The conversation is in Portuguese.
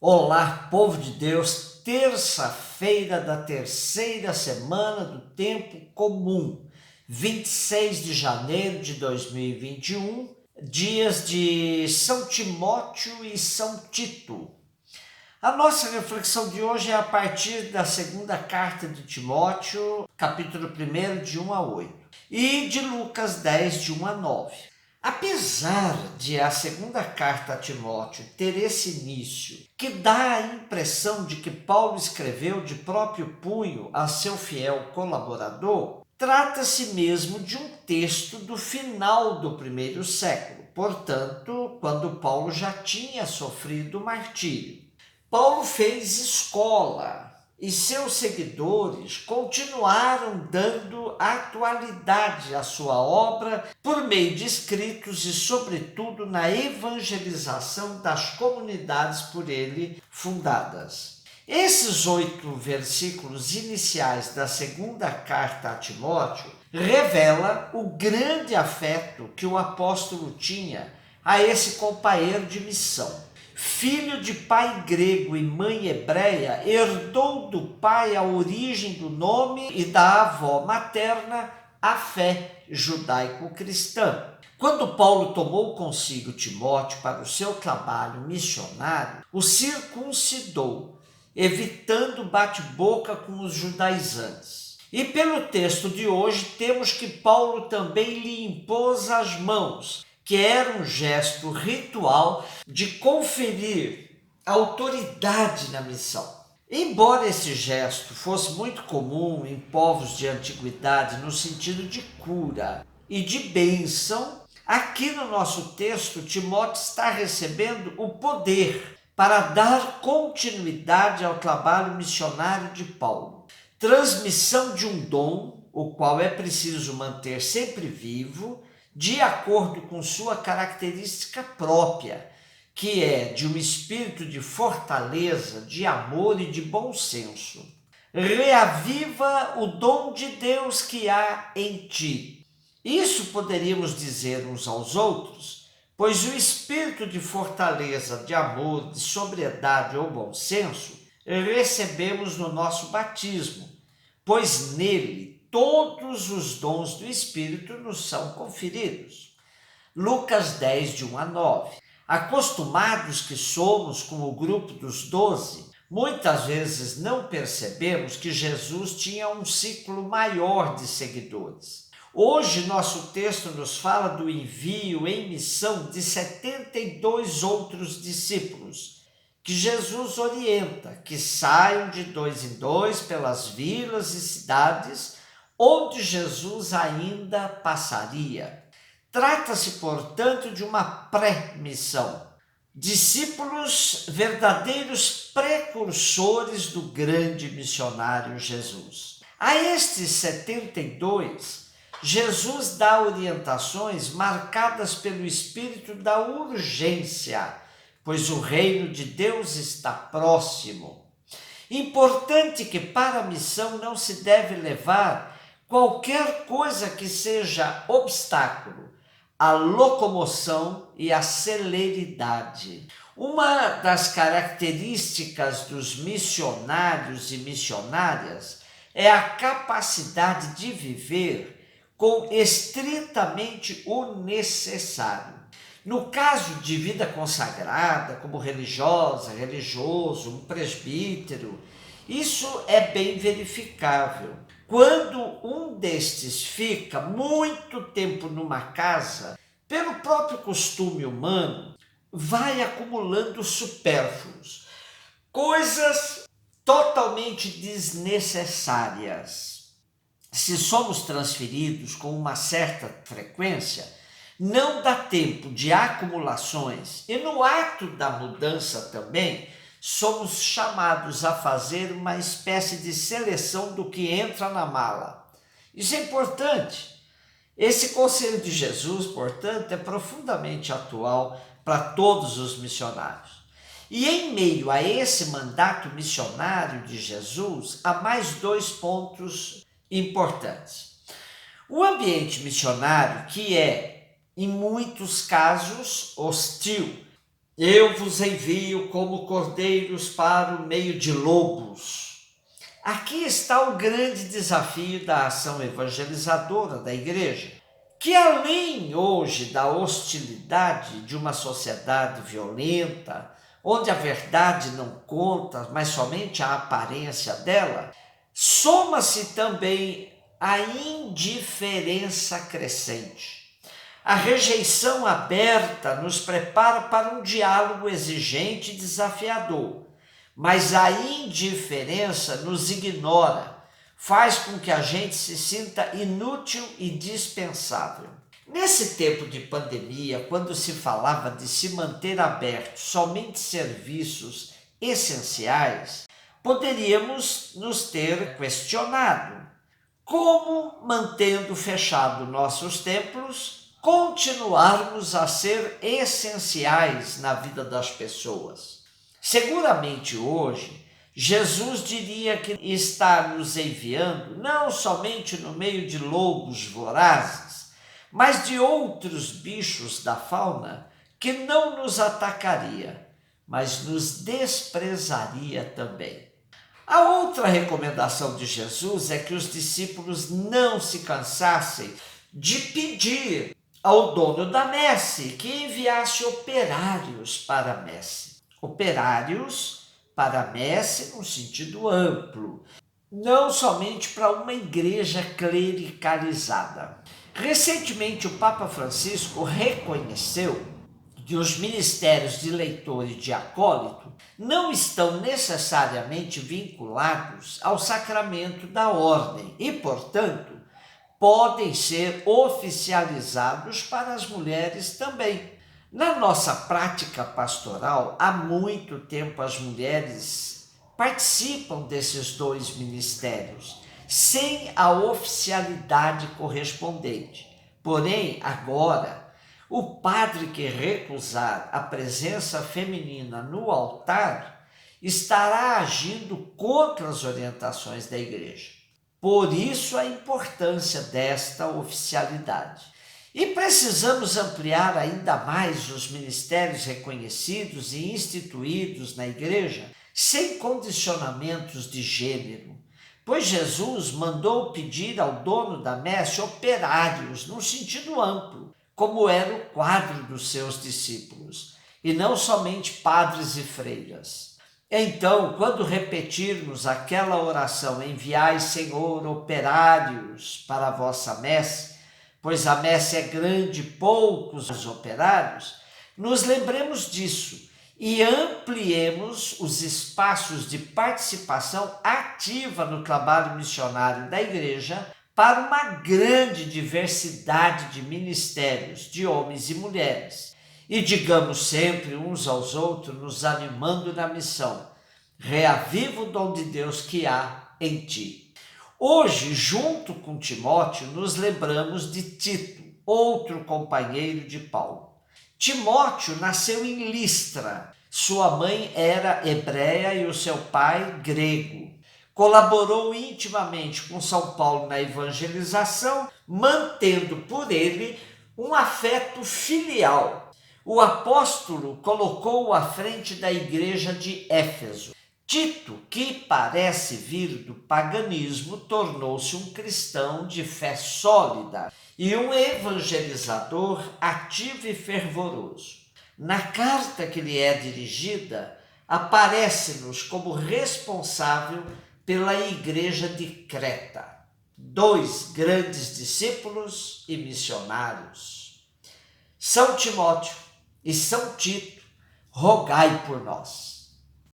Olá, povo de Deus, terça-feira da terceira semana do tempo comum, 26 de janeiro de 2021, dias de São Timóteo e São Tito. A nossa reflexão de hoje é a partir da segunda carta de Timóteo, capítulo 1, de 1 a 8, e de Lucas 10, de 1 a 9. Apesar de a segunda carta a Timóteo ter esse início, que dá a impressão de que Paulo escreveu de próprio punho a seu fiel colaborador, trata-se mesmo de um texto do final do primeiro século, portanto, quando Paulo já tinha sofrido martírio. Paulo fez escola e seus seguidores continuaram dando atualidade à sua obra por meio de escritos e, sobretudo, na evangelização das comunidades por ele fundadas. Esses 8 versículos iniciais da segunda carta a Timóteo revela o grande afeto que o apóstolo tinha a esse companheiro de missão. Filho de pai grego e mãe hebreia, herdou do pai a origem do nome e da avó materna a fé judaico-cristã. Quando Paulo tomou consigo Timóteo para o seu trabalho missionário, o circuncidou, evitando bate-boca com os judaizantes. E pelo texto de hoje temos que Paulo também lhe impôs as mãos, que era um gesto ritual de conferir autoridade na missão. Embora esse gesto fosse muito comum em povos de antiguidade no sentido de cura e de bênção, aqui no nosso texto Timóteo está recebendo o poder para dar continuidade ao trabalho missionário de Paulo. Transmissão de um dom, o qual é preciso manter sempre vivo, de acordo com sua característica própria, que é de um espírito de fortaleza, de amor e de bom senso. Reaviva o dom de Deus que há em ti. Isso poderíamos dizer uns aos outros, pois o espírito de fortaleza, de amor, de sobriedade ou bom senso recebemos no nosso batismo, pois nele todos os dons do Espírito nos são conferidos. Lucas 10, de 1 a 9. Acostumados que somos com o grupo dos 12, muitas vezes não percebemos que Jesus tinha um ciclo maior de seguidores. Hoje nosso texto nos fala do envio em missão de 72 outros discípulos, que Jesus orienta que saiam de 2 em 2 pelas vilas e cidades onde Jesus ainda passaria. Trata-se, portanto, de uma pré-missão. Discípulos verdadeiros precursores do grande missionário Jesus. A estes 72, Jesus dá orientações marcadas pelo espírito da urgência, pois o reino de Deus está próximo. Importante que para a missão não se deve levar qualquer coisa que seja obstáculo à locomoção e à celeridade. Uma das características dos missionários e missionárias é a capacidade de viver com estritamente o necessário. No caso de vida consagrada, como religiosa, religioso, um presbítero, isso é bem verificável. Quando um destes fica muito tempo numa casa, pelo próprio costume humano, vai acumulando supérfluos, coisas totalmente desnecessárias. Se somos transferidos com uma certa frequência, não dá tempo de acumulações e no ato da mudança também, somos chamados a fazer uma espécie de seleção do que entra na mala. Isso é importante. Esse conselho de Jesus, portanto, é profundamente atual para todos os missionários. E em meio a esse mandato missionário de Jesus, há mais 2 pontos importantes. O ambiente missionário, que é, em muitos casos, hostil, Eu vos envio como cordeiros para o meio de lobos. Aqui está o grande desafio da ação evangelizadora da igreja, que além hoje da hostilidade de uma sociedade violenta, onde a verdade não conta, mas somente a aparência dela, soma-se também a indiferença crescente. A rejeição aberta nos prepara para um diálogo exigente e desafiador, mas a indiferença nos ignora, faz com que a gente se sinta inútil e dispensável. Nesse tempo de pandemia, quando se falava de se manter aberto somente serviços essenciais, poderíamos nos ter questionado como, mantendo fechado nossos templos, continuarmos a ser essenciais na vida das pessoas. Seguramente hoje, Jesus diria que está nos enviando não somente no meio de lobos vorazes, mas de outros bichos da fauna que não nos atacaria, mas nos desprezaria também. A outra recomendação de Jesus é que os discípulos não se cansassem de pedir ao dono da messe que enviasse operários para a messe. Operários para a messe no sentido amplo, não somente para uma igreja clericalizada. Recentemente, o Papa Francisco reconheceu que os ministérios de leitor e de acólito não estão necessariamente vinculados ao sacramento da ordem e, portanto, podem ser oficializados para as mulheres também. Na nossa prática pastoral, há muito tempo as mulheres participam desses dois ministérios, sem a oficialidade correspondente. Porém, agora, o padre que recusar a presença feminina no altar estará agindo contra as orientações da igreja. Por isso a importância desta oficialidade. E precisamos ampliar ainda mais os ministérios reconhecidos e instituídos na igreja sem condicionamentos de gênero, pois Jesus mandou pedir ao dono da messe operários no sentido amplo, como era o quadro dos seus discípulos, e não somente padres e freiras. Então, quando repetirmos aquela oração, enviai, Senhor, operários para a vossa messe, pois a messe é grande, poucos os operários, nos lembremos disso e ampliemos os espaços de participação ativa no trabalho missionário da igreja para uma grande diversidade de ministérios, de homens e mulheres. E digamos sempre uns aos outros, nos animando na missão: reaviva o dom de Deus que há em ti. Hoje, junto com Timóteo, nos lembramos de Tito, outro companheiro de Paulo. Timóteo nasceu em Listra. Sua mãe era hebreia e o seu pai grego. Colaborou intimamente com São Paulo na evangelização, mantendo por ele um afeto filial. O apóstolo colocou-o à frente da igreja de Éfeso. Tito, que parece vir do paganismo, tornou-se um cristão de fé sólida e um evangelizador ativo e fervoroso. Na carta que lhe é dirigida, aparece-nos como responsável pela igreja de Creta, 2 grandes discípulos e missionários. São Timóteo e São Tito, rogai por nós.